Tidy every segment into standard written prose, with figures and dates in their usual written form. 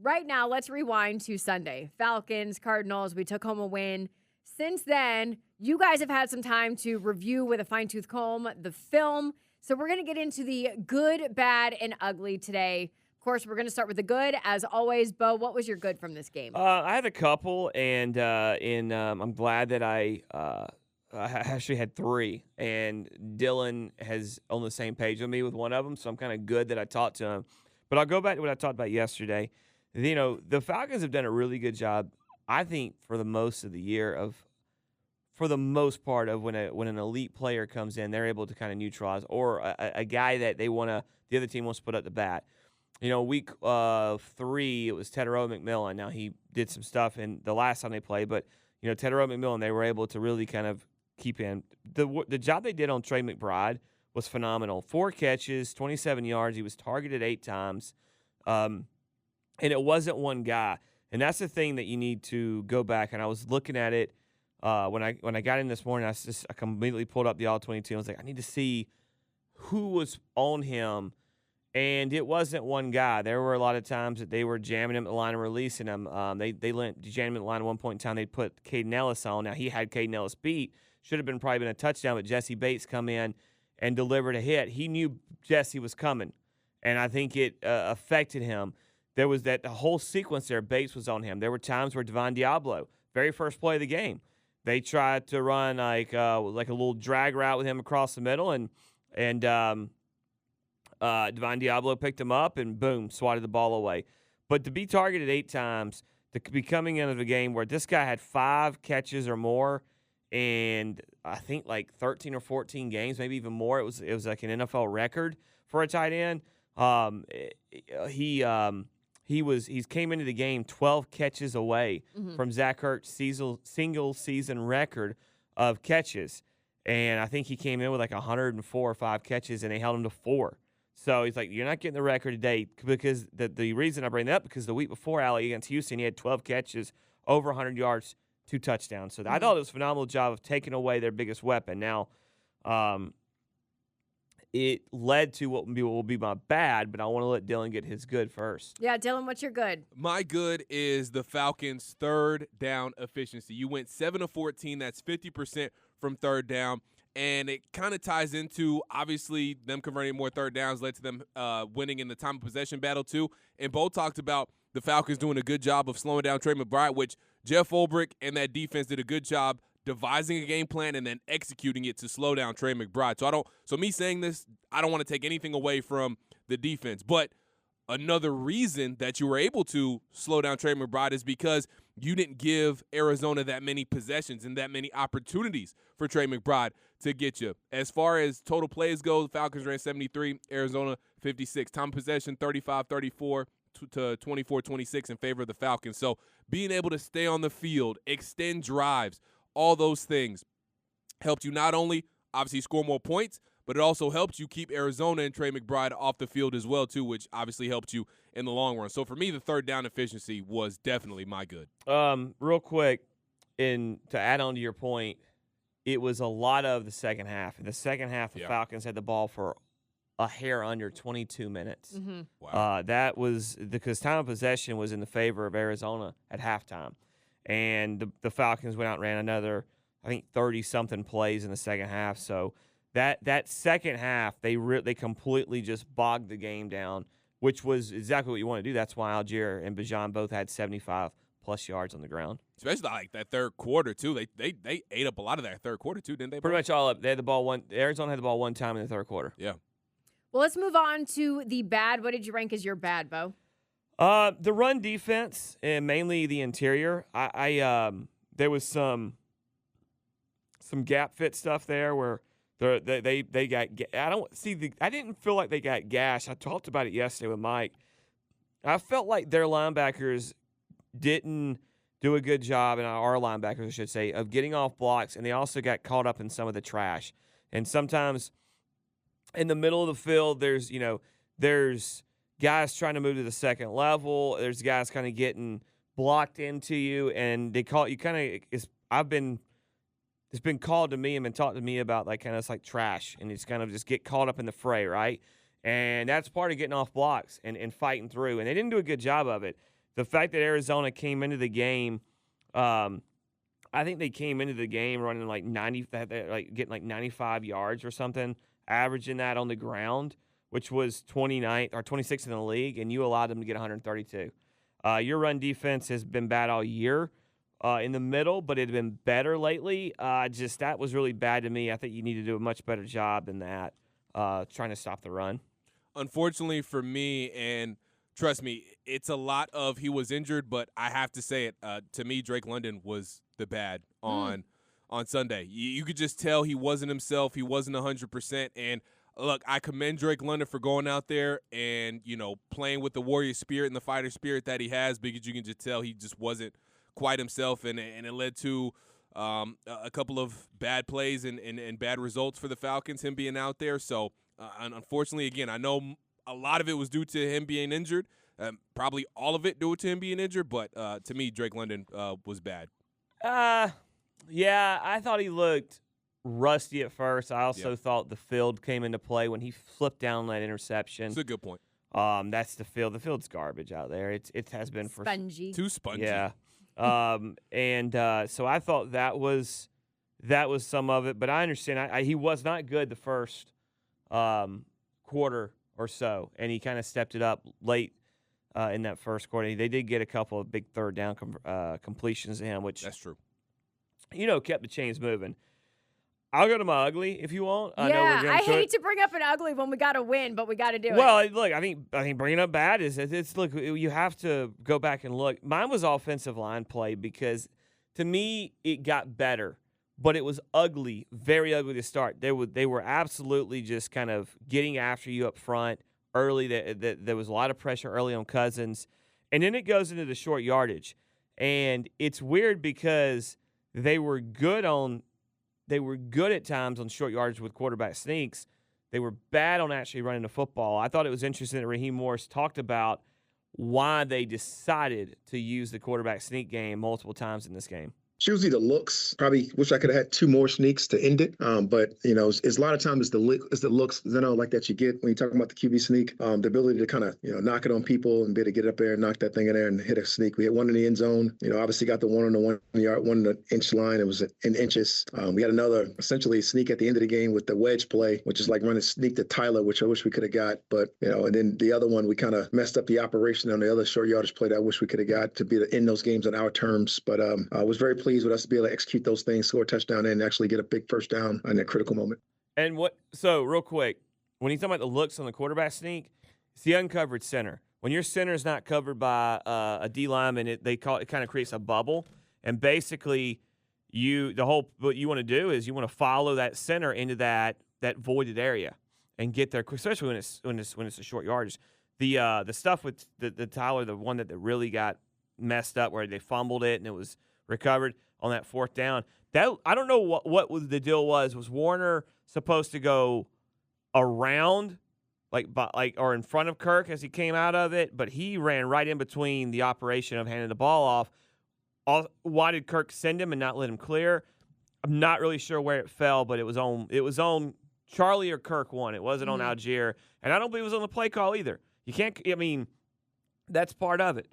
right now, let's rewind to Sunday. Falcons, Cardinals, we took home a win. Since then, you guys have had some time to review with a fine-tooth comb the film. So we're going to get into the good, bad, and ugly today. Of course, we're going to start with the good. As always, Bo, what was your good from this game? I had a couple, and I'm glad that I actually had three. And Dylan has on the same page with me with one of them, so I'm kind of good that I talked to him. But I'll go back to what I talked about yesterday. You know, the Falcons have done a really good job, I think, for the most of the year for the most part of when an elite player comes in, they're able to kind of neutralize, or a guy that the other team wants to put up the bat. You know, week 3, it was Tedero McMillan. Now, he did some stuff in the last time they played, but, you know, Tedero McMillan, they were able to really kind of keep in. The job they did on Trey McBride was phenomenal. 4 catches, 27 yards. He was targeted 8 times. And it wasn't one guy. And that's the thing that you need to go back. And I was looking at it when I got in this morning. I completely pulled up the All-22. I was like, I need to see who was on him. And it wasn't one guy. There were a lot of times that they were jamming him at the line and releasing him. They jammed him at the line at one point in time. They put Caden Ellis on. Now, he had Caden Ellis beat. Should have probably been a touchdown, but Jesse Bates come in and delivered a hit. He knew Jesse was coming, and I think it affected him. There was the whole sequence there. Bates was on him. There were times where Devon Diablo, very first play of the game, they tried to run like a little drag route with him across the middle, and Devon Diablo picked him up and, boom, swatted the ball away. But to be targeted 8 times, to be coming into the game where this guy had 5 catches or more, and I think like 13 or 14 games, maybe even more. It was like an NFL record for a tight end. He came into the game 12 catches away from Zach Ertz's single season record of catches, and I think he came in with like 104 or 5 catches, and they held him to 4. So he's like, you're not getting the record today, because the reason I bring that up, because the week before, Allie, against Houston, he had 12 catches, over 100 yards, 2 touchdowns. So I thought it was a phenomenal job of taking away their biggest weapon. Now, it led to what will be my bad, but I want to let Dylan get his good first. Yeah, Dylan, what's your good? My good is the Falcons' third down efficiency. You went 7 of 14. That's 50% from third down. And it kind of ties into, obviously, them converting more third downs led to them winning in the time of possession battle, too. And Bo talked about the Falcons doing a good job of slowing down Trey McBride, which Jeff Ulbrich and that defense did a good job devising a game plan and then executing it to slow down Trey McBride. So me saying this, I don't want to take anything away from the defense. But another reason that you were able to slow down Trey McBride is because you didn't give Arizona that many possessions and that many opportunities for Trey McBride to get you. As far as total plays go, the Falcons ran 73, Arizona 56. Time of possession 35-34 to 24-26 in favor of the Falcons. So being able to stay on the field, extend drives, all those things helped you not only obviously score more points, but it also helped you keep Arizona and Trey McBride off the field as well, too, which obviously helped you in the long run. So for me, the third down efficiency was definitely my good. Real quick, to add on to your point, it was a lot of the second half. In the second half, the Falcons had the ball for a hair under 22 minutes. Wow. That was because time of possession was in the favor of Arizona at halftime. And the Falcons went out and ran another, I think, 30-something plays in the second half. So that second half, they completely just bogged the game down, which was exactly what you want to do. That's why Algier and Bijan both had 75-plus yards on the ground. Especially like that third quarter, too. They ate up a lot of that third quarter, too, didn't they? Pretty much all up. They had the ball Arizona had the ball one time in the third quarter. Yeah. Well, let's move on to the bad. What did you rank as your bad, Bo? The run defense and mainly the interior. There was some gap fit stuff there where they got. I didn't feel like they got gashed. I talked about it yesterday with Mike. I felt like their linebackers didn't do a good job, and our linebackers, I should say, of getting off blocks, and they also got caught up in some of the trash. And sometimes in the middle of the field, there's guys trying to move to the second level. There's guys kind of getting blocked into you, and they call you kind of. It's been called to me and been talked to me about like kind of like trash, and it's kind of just get caught up in the fray, right? And that's part of getting off blocks and fighting through. And they didn't do a good job of it. the fact that Arizona came into the game, I think they came into the game running like 90, like getting like 95 yards or something, averaging that on the ground, which was 29th or 26th in the league, and you allowed them to get 132. Your run defense has been bad all year in the middle, but it had been better lately. That was really bad to me. I think you need to do a much better job than that, trying to stop the run. Unfortunately for me, and trust me, it's a lot of he was injured, but I have to say it. To me, Drake London was the bad on Sunday. You could just tell he wasn't himself. He wasn't 100%. And look, I commend Drake London for going out there and, playing with the warrior spirit and the fighter spirit that he has, because you can just tell he just wasn't quite himself, and it led to a couple of bad plays and bad results for the Falcons, him being out there. So, unfortunately, again, I know a lot of it was due to him being injured, probably all of it due to him being injured, but to me, Drake London was bad. Yeah, I thought he looked rusty at first. I also thought the field came into play when he flipped down that interception. That's a good point. That's the field. The field's garbage out there. It has been for spongy. Too spongy. Yeah. So I thought that was some of it, but I understand. He was not good the first quarter or so, and he kind of stepped it up late in that first quarter. They did get a couple of big third down completions to him, which that's true. Kept the chains moving. I'll go to my ugly if you want. I hate to bring up an ugly when we got to win, but we got to do it. Well, look, I think bringing up bad is look. You have to go back and look. Mine was offensive line play, because to me it got better, but it was ugly, very ugly to start. They were absolutely just kind of getting after you up front early. There was a lot of pressure early on Cousins, and then it goes into the short yardage, and it's weird because they were good at times on short yardage with quarterback sneaks. They were bad on actually running the football. I thought it was interesting that Raheem Morris talked about why they decided to use the quarterback sneak game multiple times in this game. It's usually the looks. Probably wish I could have had 2 more sneaks to end it. But it's a lot of times it's the looks, like that you get when you talk about the QB sneak. The ability to kind of knock it on people and be able to get up there and knock that thing in there and hit a sneak. We had one in the end zone. Obviously got the one on the 1 yard, 1 inch line. It was in inches. We had another essentially sneak at the end of the game with the wedge play, which is like running sneak to Tyler, which I wish we could have got. But and then the other one we kind of messed up the operation on the other short yardage play that I wish we could have got to be in those games on our terms. But I was very pleased with us to be able to execute those things, score a touchdown, and actually get a big first down in that critical moment. And so real quick, when you talk about the looks on the quarterback sneak, it's the uncovered center. When your center is not covered by a D lineman, it kind of creates a bubble, and basically what you want to do is you want to follow that center into that voided area and get there, especially when it's a short yardage. The stuff with the Tyler, the one that really got messed up where they fumbled it and it was recovered on that 4th down. That I don't know what the deal was. Was Warner supposed to go around, or in front of Kirk as he came out of it? But he ran right in between the operation of handing the ball off. Why did Kirk send him and not let him clear? I'm not really sure where it fell, but it was on Charlie or Kirk one. It wasn't on Algier, and I don't believe it was on the play call either. You can't. I mean, that's part of it.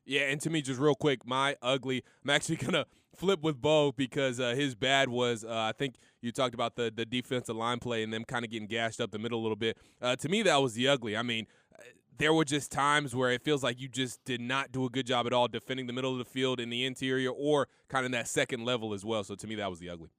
Yeah, and to me, just real quick, my ugly, I'm actually going to flip with Bo because his bad was, I think you talked about the defensive line play and them kind of getting gashed up the middle a little bit. To me, that was the ugly. I mean, there were just times where it feels like you just did not do a good job at all defending the middle of the field in the interior or kind of that second level as well. So to me, that was the ugly.